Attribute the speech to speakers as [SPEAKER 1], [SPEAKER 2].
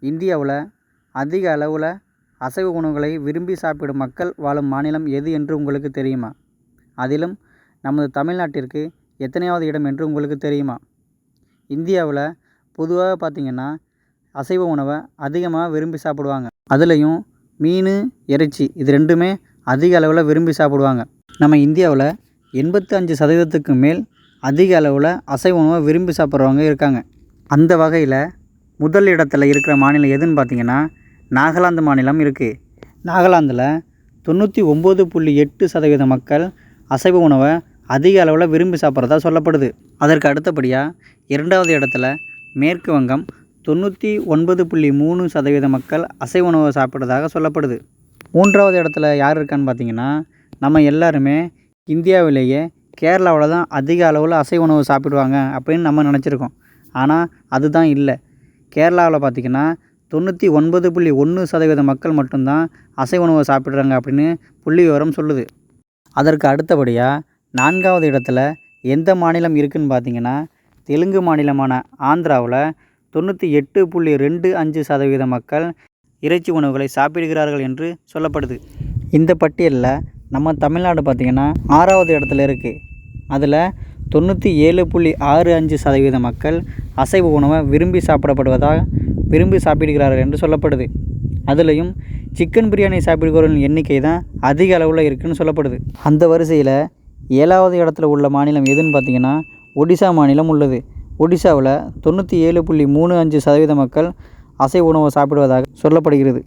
[SPEAKER 1] இந்தியாவில் அதிக அளவில் அசைவ உணவுகளை விரும்பி சாப்பிடும் மக்கள் வாழும் மாநிலம் எது என்று உங்களுக்கு தெரியுமா? அதிலும் நமது தமிழ்நாட்டிற்கு எத்தனையாவது இடம் என்று உங்களுக்கு தெரியுமா? இந்தியாவில் பொதுவாக பார்த்திங்கன்னா அசைவ உணவை அதிகமாக விரும்பி சாப்பிடுவாங்க. அதுலேயும் மீன், இறைச்சி இது ரெண்டுமே அதிக அளவில் விரும்பி சாப்பிடுவாங்க. நம்ம இந்தியாவில் 85% மேல் அதிக அளவில் அசைவ உணவை விரும்பி சாப்பிட்றவங்க இருக்காங்க. அந்த வகையில் முதல் இடத்துல இருக்கிற மாநிலம் எதுன்னு பார்த்திங்கன்னா நாகாலாந்து மாநிலம் இருக்குது. நாகாலாந்தில் 99.8% மக்கள் அசைவ உணவை அதிக அளவில் விரும்பி சாப்பிட்றதா சொல்லப்படுது. அதற்கு அடுத்தபடியாக இரண்டாவது இடத்துல மேற்கு வங்கம் 99.3% மக்கள் அசைவ உணவை சாப்பிட்றதாக சொல்லப்படுது. மூன்றாவது இடத்துல யார் இருக்கான்னு பார்த்திங்கன்னா நம்ம எல்லாருமே இந்தியாவிலேயே கேரளாவில் தான் அதிக அளவில் அசைவ உணவு சாப்பிடுவாங்க அப்படின்னு நம்ம நினச்சிருக்கோம். ஆனால் அதுதான் இல்லை. கேரளாவில் பார்த்திங்கன்னா 99.1% மக்கள் மட்டும்தான் அசைவ உணவை சாப்பிட்றாங்க அப்படின்னு புள்ளி விவரம் சொல்லுது. அதற்கு அடுத்தபடியாக நான்காவது இடத்துல எந்த மாநிலம் இருக்குதுன்னு பார்த்திங்கன்னா தெலுங்கு மாநிலமான ஆந்திராவில் 98.25% மக்கள் இறைச்சி உணவுகளை சாப்பிடுகிறார்கள் என்று சொல்லப்படுது. இந்த பட்டியலில் நம்ம தமிழ்நாடு பார்த்திங்கன்னா 6வது இடத்துல இருக்குது. அதில் 97.65% மக்கள் அசைவ உணவை விரும்பி சாப்பிடுகிறார்கள் என்று சொல்லப்படுது. அதுலேயும் சிக்கன் பிரியாணி சாப்பிடுகிறவர்களின் எண்ணிக்கை தான் அதிக அளவில் இருக்குதுன்னு சொல்லப்படுது. அந்த வரிசையில் 7வது இடத்துல உள்ள மாநிலம் எதுன்னு பார்த்திங்கன்னா ஒடிசா மாநிலம் உள்ளது. ஒடிசாவில் 97.35% மக்கள் அசைவ உணவை சாப்பிடுவதாக சொல்லப்படுகிறது.